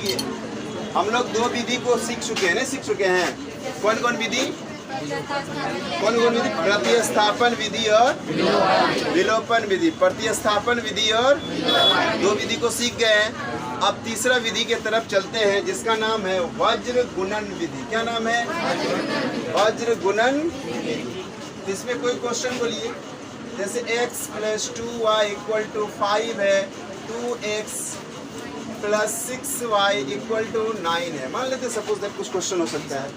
देखिए हम लोग दो विधि को सीख चुके हैं, सीख चुके हैं। कौन कौन विधि? प्रतिस्थापन विधि और विलोपन विधि। प्रतिस्थापन विधि और दो विधि को सीख गए हैं। अब तीसरा विधि के तरफ चलते हैं जिसका नाम है वज्र गुणन विधि। क्या नाम है? वज्र गुणन विधि। इसमें कोई क्वेश्चन बोलिए, जैसे x + 2y = 5 है, 2x + 6y = 9 है। मान लेते सपोज दैट कुछ क्वेश्चन हो सकता है।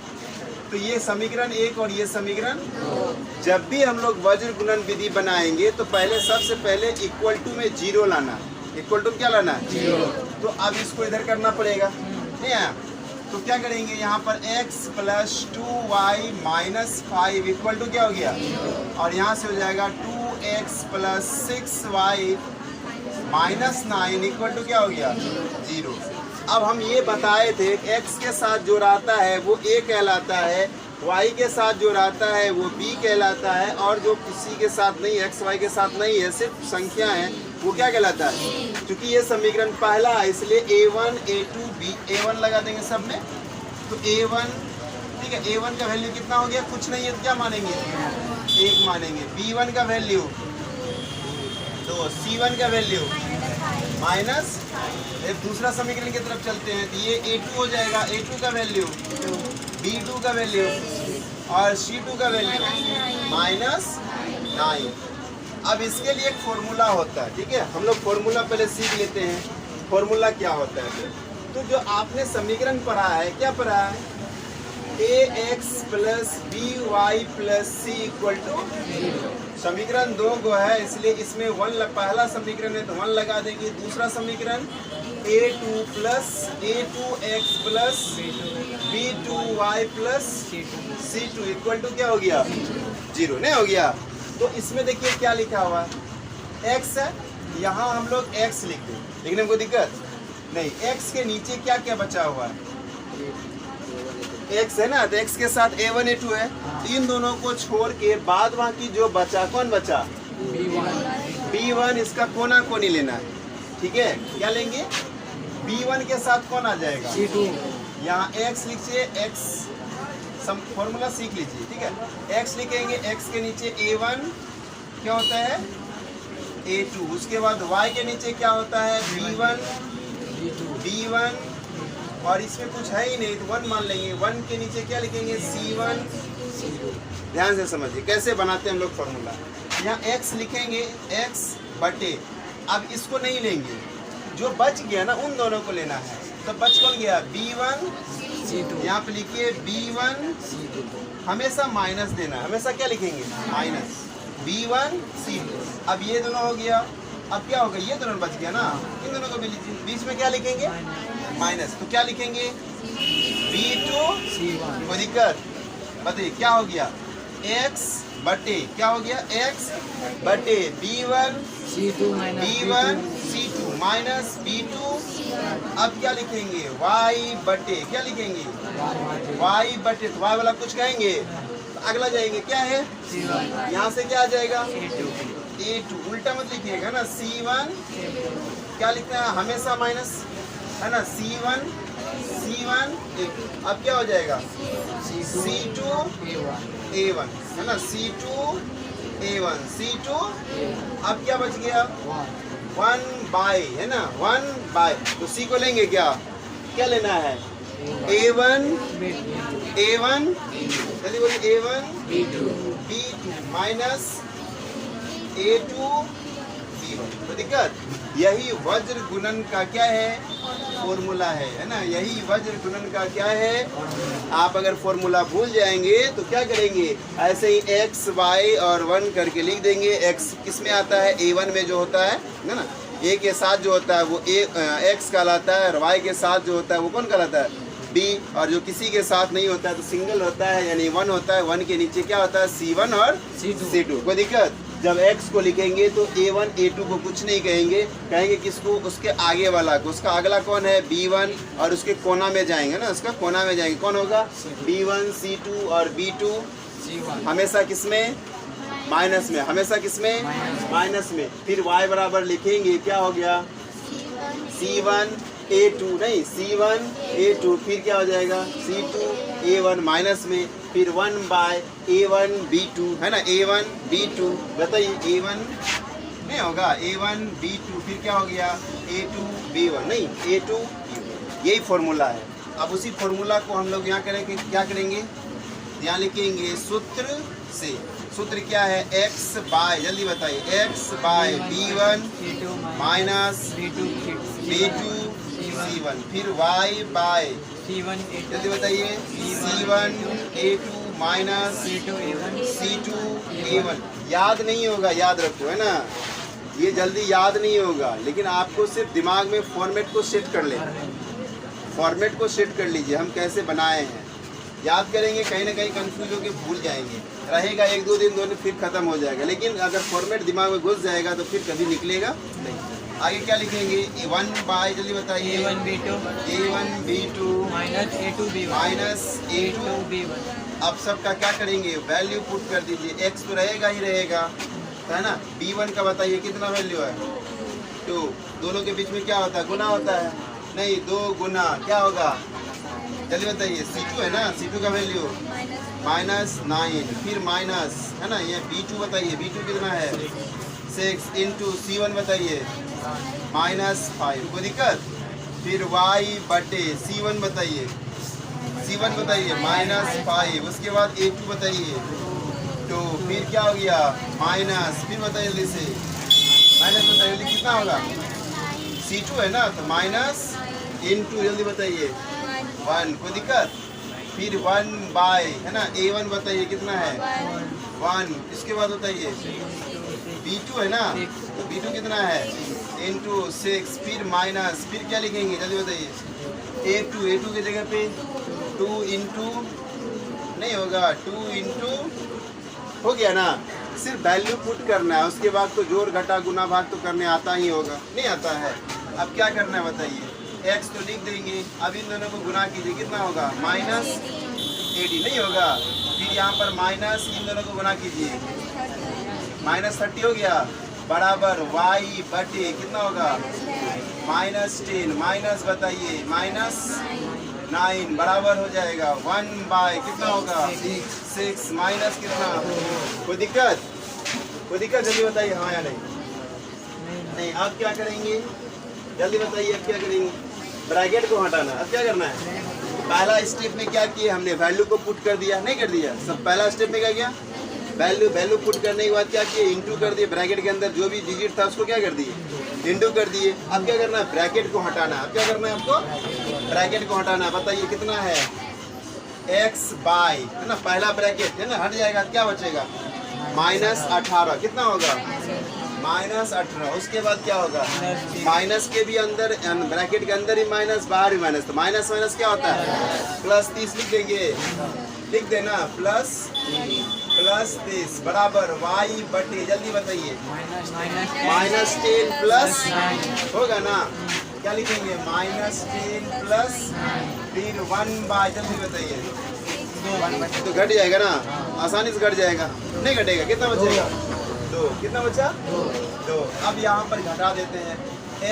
तो ये समीकरण 1 और ये समीकरण 2। जब भी हम लोग वज्र गुणन विधि बनाएंगे तो पहले सबसे पहले इक्वल टू में 0 लाना। इक्वल टू क्या लाना? 0। तो अब इसको इधर करना पड़ेगा, नहीं है? तो क्या करेंगे यहाँ पर x + 2y - 5 = क्या हो गया? और यहाँ से हो जाएगा 2x + 6y - 9 = क्या हो गया? 0। अब हम ये बताए थे x के साथ जो रहता है वो a कहलाता है, y के साथ जो रहता है वो b कहलाता है, और जो किसी के साथ नहीं, x y के साथ नहीं है, सिर्फ संख्या है, वो क्या कहलाता है? क्योंकि ये समीकरण पहला है इसलिए a1 a2 a1 लगा देंगे सब में। तो a1 ठीक है, a1 का वैल्यू कितना हो गया? कुछ नहीं है तो क्या मानेंगे? 1 मानेंगे। b1 का वैल्यू 2, c1 का वैल्यू माइनस। एक दूसरा समीकरण की तरफ चलते हैं तो ये a2 हो जाएगा, a2 का वैल्यू, b2 का वैल्यू और c2 का वैल्यू -9। अब इसके लिए एक फॉर्मूला होता है, ठीक है? हम लोग फॉर्मूला पहले सीख लेते हैं। फॉर्मूला क्या होता है? तो जो आपने समीकरण पढ़ा है, क्या पढ़ा है? ax + by + c = समीकरण 2 को है इसलिए इसमें 1 पहला समीकरण है तो 1 लगा देंगे। दूसरा समीकरण a2 + a2x + b2y + c2 = क्या हो गया? 0 नहीं हो गया। तो इसमें देखिए क्या लिखा हुआ है, x है, यहाँ हम लोग x लिख दें, लिखने में कोई दिक्कत नहीं। x के नीचे क्या क्या बचा हुआ है? x है ना, तो x के साथ a1 a2 है, इन दोनों को छोड़ के बाद बाकी जो बचा, कौन बचा? b1। इसका कोना कोनी लेना है, ठीक है? क्या लेंगे? b1 के साथ कौन आ जाएगा? यहाँ x लिखिए, x फॉर्मूला सीख लीजिए, ठीक है? x लिखेंगे, x के नीचे a1 क्या होता है? a2। उसके बाद y के नीचे क्या होता है? b1 और इसमें कुछ है ही नहीं तो 1 मान लेंगे। 1 के नीचे क्या लिखेंगे? c1। ध्यान से समझिए कैसे बनाते हैं हम लोग फॉर्मूला। यहाँ x लिखेंगे, x बटे, अब इसको नहीं लेंगे, जो बच गया ना उन दोनों को लेना है। तो बच कौन गया? b1 c2। यहाँ पे लिखिए b1 c2, हमेशा माइनस देना है, हमेशा क्या लिखेंगे? Minus b1 c2। अब ये दोनों हो गया, अब क्या होगा? ये दोनों बच गया ना, इन दोनों को बीच में क्या लिखेंगे? माइनस। तो क्या लिखेंगे? b2 c1। कोई दिक्कत? बताइए क्या हो गया? x बटे क्या हो गया? x बटे b1 c2 माइनस b2। अब क्या लिखेंगे? y बटे क्या लिखेंगे? y बटे, तो y वाला कुछ कहेंगे तो अगला जाएंगे, क्या है? यहाँ से क्या आ जाएगा? a2। उल्टा मत लिखिएगा ना, c1 क्या लिखना है? हमेशा माइनस है ना, c1 अब क्या हो जाएगा? c2 a1 है ना, c2 a1 c2। अब क्या बच गया? 1/, है ना, 1/। तो c को लेंगे, क्या लेना है? a1 जल्दी बोलिए, a1 b2 minus a2 b1। तो दिक्कत यही वज्र गुणन का क्या है? फॉर्मूला है ना? यही वज्र गुणन का क्या है? आप अगर फॉर्मूला भूल जाएंगे तो क्या करेंगे? ऐसे ही x y और 1 करके लिख देंगे। x किस में आता है? a1 में जो होता है ना, a के साथ जो होता है वो x कहलाता है, और y के साथ जो होता है वो कौन कहलाता है? b। और जो किसी के साथ नहीं होता है तो सिंगल होता है, यानी 1 होता है। 1 के नीचे क्या होता है? c1 और c2। कोई दिक्कत? जब x को लिखेंगे तो a1 a2 को कुछ नहीं कहेंगे किसको? उसके आगे वाला को। उसका अगला कौन है? b1, और उसके कोना में जाएंगे ना, उसका कोना में जाएंगे, कौन होगा? b1 c2 और b2 हमेशा किसमें? माइनस में। हमेशा किसमें? माइनस में। फिर y बराबर लिखेंगे, क्या हो गया? C1 A2 नहीं C1 A2 फिर क्या हो जाएगा C2 A1 माइनस में फिर 1 बाय A1 B2 है ना A1 B2 बताइए A1 नहीं होगा A1 B2 फिर क्या हो गया A2 B1 नहीं A2 यही फॉर्मूला है। अब उसी फॉर्मूला को हम लोग यहाँ करेंगे क्या करेंगे यहाँ लिखेंगे सूत्र से। सूत्र क्या है x बाय जल्दी बताइए x bye B1 minus B2 C1 फिर y बाय जल्दी बताइए C1 A2 minus C2 A1। याद नहीं होगा याद रखो है ना ये जल्दी याद नहीं होगा लेकिन आपको सिर्फ दिमाग में फॉर्मेट को सेट कर ले फॉर्मेट को सेट कर लीजिए हम कैसे बनाए हैं याद करेंगे कहीं ना कहीं कंफ्यूज होकर भूल जाएंगे रहेगा 1-2 दिन दोनों फिर ख़त्म हो जाएगा लेकिन अगर फॉर्मेट दिमाग में घुस जाएगा तो फिर कभी निकलेगा नहीं। आगे क्या लिखेंगे A1 बाय जल्दी बताइए A1 B2 minus A2 B1। अब सबका क्या करेंगे वैल्यू पुट कर दीजिए x तो रहेगा ही रहेगा है ना B1 का बताइए कितना वैल्यू है 2 दोनों के बीच में क्या होता है गुना होता है नहीं 2 गुना क्या होगा जल्दी बताइए C2 है ना C2 का वैल्यू -9 फिर माइनस है ना ये B2 बताइए B2 कितना है 6 इंटू C1 बताइए -5 कोई दिक्कत फिर y बटे C1 बताइए -5 उसके बाद A2 बताइए तो फिर क्या हो गया माइनस फिर बताइए जल्दी से माइनस बताइए जल्दी कितना होगा C2 है ना तो माइनस इंटू जल्दी बताइए 1 कोई दिक्कत फिर 1 बाय है ना A1 बताइए कितना है 1 इसके बाद बताइए B2 है ना तो B2 कितना है इंटू 6 फिर माइनस फिर क्या लिखेंगे जल्दी बताइए A2 की जगह पे 2 इंटू नहीं होगा 2 इंटू हो गया ना सिर्फ वैल्यू पुट करना है उसके बाद तो जोड़ घटा गुना भाग तो करने आता ही होगा नहीं आता है। अब क्या करना है बताइए x तो लिख देंगे अब इन दोनों को गुना कीजिए कितना होगा -80 नहीं होगा फिर यहाँ पर माइनस इन दोनों को गुना कीजिए -30 हो गया बराबर y बटे कितना होगा -10 माइनस बताइए -9 बराबर हो जाएगा 1 बाय कितना होगा 6 माइनस कितना कोई दिक्कत जल्दी बताइए हाँ या नहीं अब क्या करेंगे जल्दी बताइए अब क्या करेंगे ब्रैकेट को हटाना। अब क्या करना है पहला स्टेप में क्या किया हमने वैल्यू को पुट कर दिया नहीं कर दिया सब पहला स्टेप में क्या किया वैल्यू पुट करने के बाद क्या किए इंटू कर दिए ब्रैकेट के अंदर जो भी डिजिट था उसको क्या कर दिए इंटू कर दिए। अब क्या करना है ब्रैकेट को हटाना अब क्या करना है आपको ब्रैकेट को हटाना बताइए कितना है x बाय है ना पहला ब्रैकेट है ना हट जाएगा क्या बचेगा -18 कितना होगा -18 उसके बाद क्या होगा माइनस के भी अंदर ब्रैकेट के अंदर ही माइनस बाहर ही माइनस तो माइनस क्या होता है +30 लिख देंगे लिख देना +30 बराबर y बटे जल्दी बताइए -10 प्लस होगा ना क्या लिखेंगे -10 प्लस फिर 1 बाय जल्दी बताइए तो घट जाएगा ना आसानी से घट जाएगा नहीं घटेगा कितना बचेगा 2 कितना बचा 2। अब यहाँ पर घटा देते हैं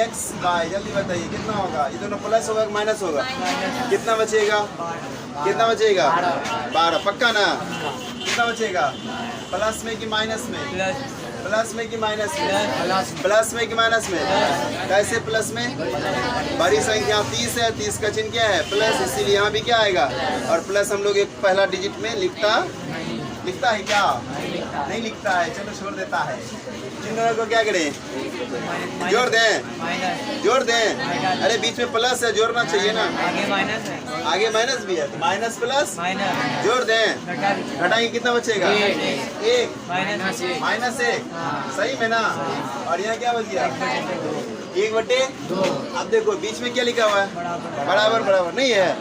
x बाय जल्दी बताइए कितना होगा ये दोनों प्लस होगा कि माइनस होगा कितना बचेगा 12 पक्का ना कितना बचेगा प्लस में कि माइनस में प्लस में कि माइनस में प्लस में कि माइनस में कैसे प्लस में बड़ी संख्या 30 है 30 का चिन्ह क्या है प्लस इसीलिए यहाँ भी क्या आएगा और प्लस हम लोग एक पहला डिजिट में लिखता है क्या नहीं लिखता है चलो छोड़ देता है चिन्हों को क्या करें जोड़ दें अरे बीच में प्लस है जोड़ना चाहिए ना आगे माइनस भी है तो माइनस प्लस जोड़ दें घटाएंगे कितना बचेगा 1 सही में ना और यहाँ क्या बच गया 1/2। अब देखो बीच में क्या लिखा हुआ है बराबर नहीं है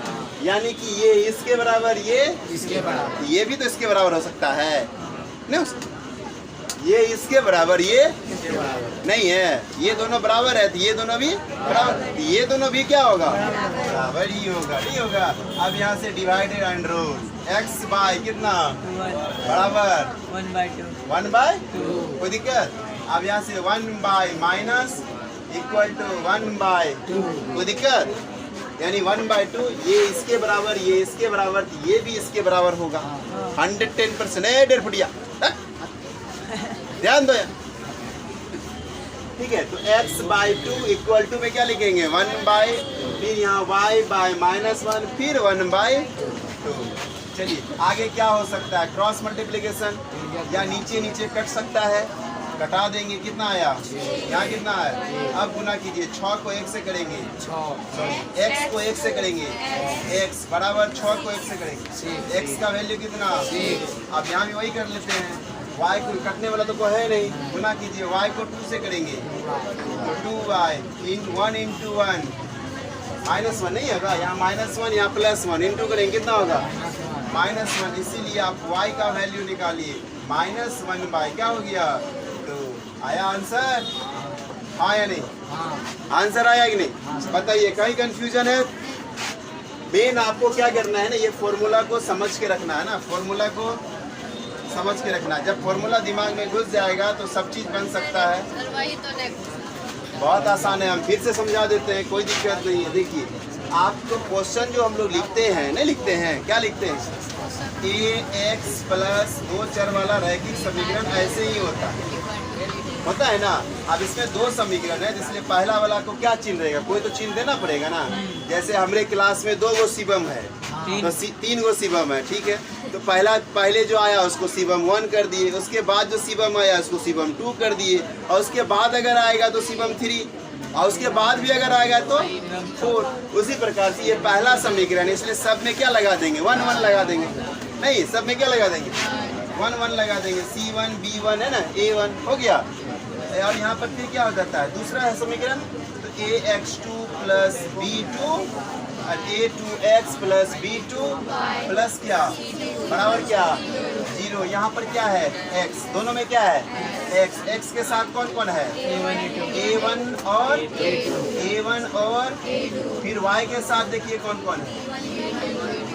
यानी कि ये इसके बराबर ये इसके बराबर ये भी तो इसके बराबर हो सकता है नहीं ये इसके बराबर ये नहीं है ये दोनों बराबर है तो ये दोनों भी बराबर ये दोनों भी क्या होगा बराबर ही होगा नहीं होगा। अब यहाँ से divided and rule x by कितना बराबर 1/2 कोई दिक्कत। अब यहाँ से 1 बाय माइनस इक्वल टू 1/2। कोई दिक्कत? यानी 1/2 ये इसके बराबर, ये इसके बराबर, ये भी इसके बराबर होगा। 110%। 1.5 फुटिया ध्यान दो यार। ठीक है, तो x/2 इक्वल टू में क्या लिखेंगे? 1/, फिर यहाँ y/-1, फिर 1/2। चलिए आगे क्या हो सकता है? क्रॉस मल्टीप्लिकेशन, या नीचे नीचे कट सकता है, कटा देंगे। कितना आया? यहाँ कितना है? अब गुना कीजिए। 6 को 1 से करेंगे, x को 1 से करेंगे, x बराबर 6 को 1 से करेंगे, x का वैल्यू कितना? अब यहाँ भी वही कर लेते हैं। y को कटने वाला तो कोई है नहीं, गुना कीजिए। y को 2 से करेंगे, तो 2y 1 into 1 -1 नहीं होगा, यहाँ -1 यहाँ +1 इंटू करेंगे, कितना होगा? -1। इसीलिए आप y का वैल्यू निकालिए, -1/, क्या हो गया? तो आया आंसर? हाँ या नहीं? आंसर आया कि नहीं? बताइए, कहीं कंफ्यूजन है? मेन आपको क्या करना है ना, ये फॉर्मूला को समझ के रखना है ना, फॉर्मूला को समझ के रखना। जब फॉर्मूला दिमाग में घुस जाएगा तो सब चीज़ बन सकता है। बहुत आसान है, हम फिर से समझा देते हैं, कोई दिक्कत नहीं है। देखिए, आपको क्वेश्चन जो हम लोग लिखते हैं, नहीं लिखते हैं, क्या लिखते हैं? ax प्लस 2 चर वाला रैखिक समीकरण ऐसे ही होता है ना। अब इसमें 2 समीकरण है, इसलिए पहला वाला को क्या चिन्ह रहेगा? कोई तो चिन्ह देना पड़ेगा ना। जैसे हमारे क्लास में 2 गो शिवम है, तो 3 गो शिवम है, ठीक है। तो पहले जो आया उसको शिवम 1 कर दिए, उसके बाद जो शिवम आया उसको शिवम 2 कर दिए, और उसके बाद अगर आएगा तो शिवम 3, और उसके बाद भी अगर आएगा तो 4। उसी प्रकार से ये पहला समीकरण है, इसलिए सब में क्या लगा देंगे? 1 1 लगा देंगे। नहीं, सब में क्या लगा देंगे? 1 1 लगा देंगे। C1 B1 है ना, A1 हो गया। और यहाँ पर फिर क्या हो जाता है? दूसरा है समीकरण, तो ax2 प्लस b2 और a2x प्लस b2 प्लस क्या बराबर क्या? 0। यहाँ पर क्या है? x। दोनों में क्या है? x। x के साथ कौन कौन है? a1 और फिर y के साथ देखिए कौन कौन है?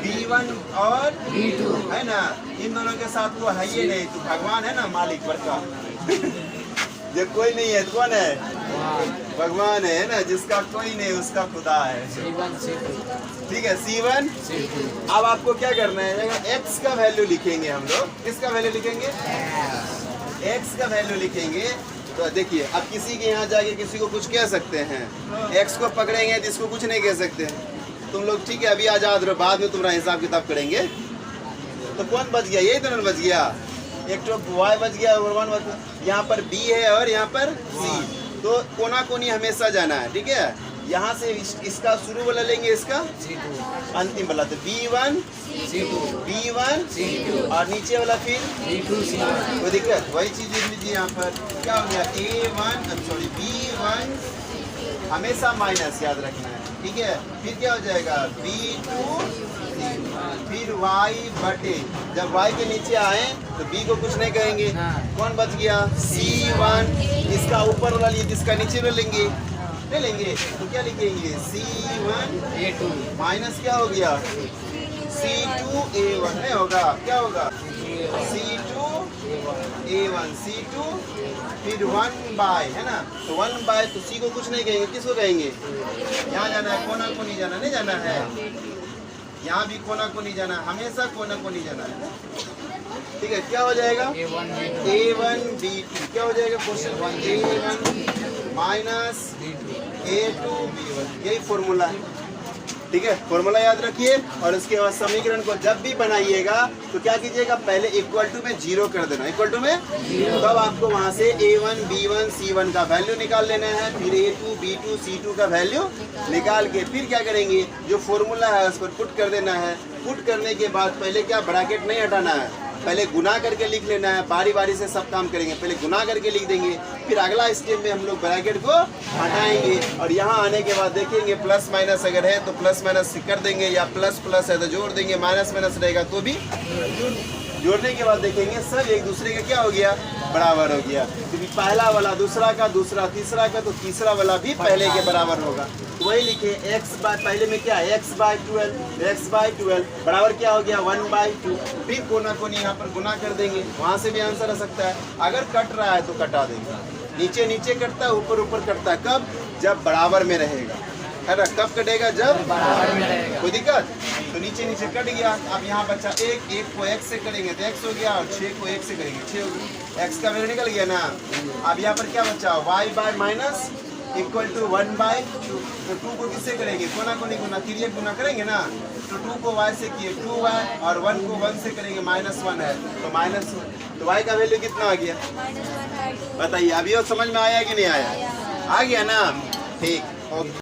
b1 और b2 है ना। इन दोनों के साथ तो है ही नहीं, तो भगवान है ना मालिक बड़का। जो कोई नहीं है कौन है? भगवान है ना। जिसका कोई नहीं उसका खुदा है। ठीक है, C1 अब आपको क्या करना है? x का वैल्यू लिखेंगे हम लोग। किसका वैल्यू लिखेंगे? x का वैल्यू लिखेंगे। तो देखिए, अब किसी के यहाँ जाके किसी को कुछ कह सकते हैं, x को पकड़ेंगे तो इसको कुछ नहीं कह सकते। तुम लोग ठीक है अभी आजाद रहो, बाद में तुम्हारा हिसाब किताब करेंगे। तो कौन बच गया? यही दोनों बच गया। एक तो y बच गया और 1 बच गया। यहाँ पर b है और यहाँ पर c। तो कोना कोनी हमेशा जाना है, ठीक है। यहाँ से इसका शुरू वाला लेंगे, इसका अंतिम वाला, तो b1 b1 और नीचे वाला फिर कोई दिक्कत? वही चीज लिख लीजिए। यहाँ पर क्या हो गया? a1 सॉरी b1 हमेशा माइनस याद रखना है, ठीक है। फिर क्या हो जाएगा? b2 फिर y बटे, जब y के नीचे आए तो b को कुछ नहीं कहेंगे। कौन बच गया? C1। इसका ऊपर वाला लिए, इसका नीचे वाला लेंगे, ले लेंगे तो क्या लिखेंगे? C1 A2 माइनस क्या हो गया? C2 A1 नहीं होगा, क्या होगा? C2 A1 C2 फिर 1/, है ना। तो 1/, तो C को कुछ नहीं कहेंगे, किसको कहेंगे? यहाँ जाना है, कोना को नहीं जाना, नहीं जाना है। यहाँ भी कोना को नहीं जाना, हमेशा कोना को नहीं जाना है, ठीक है। क्या हो जाएगा? A1 B2 क्या हो जाएगा? Question A1 minus A2 B1, यही फॉर्मूला है, ठीक है। फॉर्मूला याद रखिए। और उसके बाद समीकरण को जब भी बनाइएगा तो क्या कीजिएगा? पहले इक्वल टू में 0 कर देना, इक्वल टू में। तब आपको वहाँ से A1 B1 C1 का वैल्यू निकाल लेना है, फिर A2 B2 C2 का वैल्यू निकाल के फिर क्या करेंगे? जो फॉर्मूला है उस पर पुट कर देना है। पुट करने के बाद पहले क्या ब्रैकेट नहीं हटाना है, पहले गुना करके लिख लेना है। बारी बारी से सब काम करेंगे, पहले गुना करके लिख देंगे, फिर अगला स्टेप में हम लोग ब्रैकेट को हटाएंगे। और यहाँ आने के बाद देखेंगे प्लस माइनस अगर है तो प्लस माइनस कर देंगे, या प्लस प्लस है तो जोड़ देंगे, माइनस माइनस रहेगा तो भी जोड़ने के बाद देखेंगे सब एक दूसरे का क्या हो गया? बराबर हो गया। क्योंकि पहला वाला दूसरा का, दूसरा तीसरा का, तो तीसरा वाला भी पहले के बराबर होगा। तो वही लिखे पहले में क्या है? x/12 बराबर क्या हो गया? 1/2। फिर कोना कोनी यहाँ पर गुना कर देंगे, वहाँ से भी आंसर आ सकता है। अगर कट रहा है तो कटा देंगे, नीचे नीचे कटता है, ऊपर ऊपर कटता है। कब? जब बराबर में रहेगा, है ना। कब कटेगा? जब बराबर में रहेगा। कोई दिक्कत? तो नीचे नीचे कट गया। अब यहाँ बचा एक को x से करेंगे तो x हो गया, और 6 को 1 से करेंगे 6 हो गया। x का वैल्यू निकल गया ना। अब यहाँ पर क्या बचा? y by minus equal to 1/2। तो 2 को किससे करेंगे? कोना कोनी गुना, तिर्यक गुना करेंगे ना। तो 2 को y से किए 2y, और 1 को 1 से करेंगे -1 है तो -1। तो y का वैल्यू कितना आ गया? बताइए। अभी वो समझ में आया कि नहीं आया? आ गया ना। ठीक, ओके।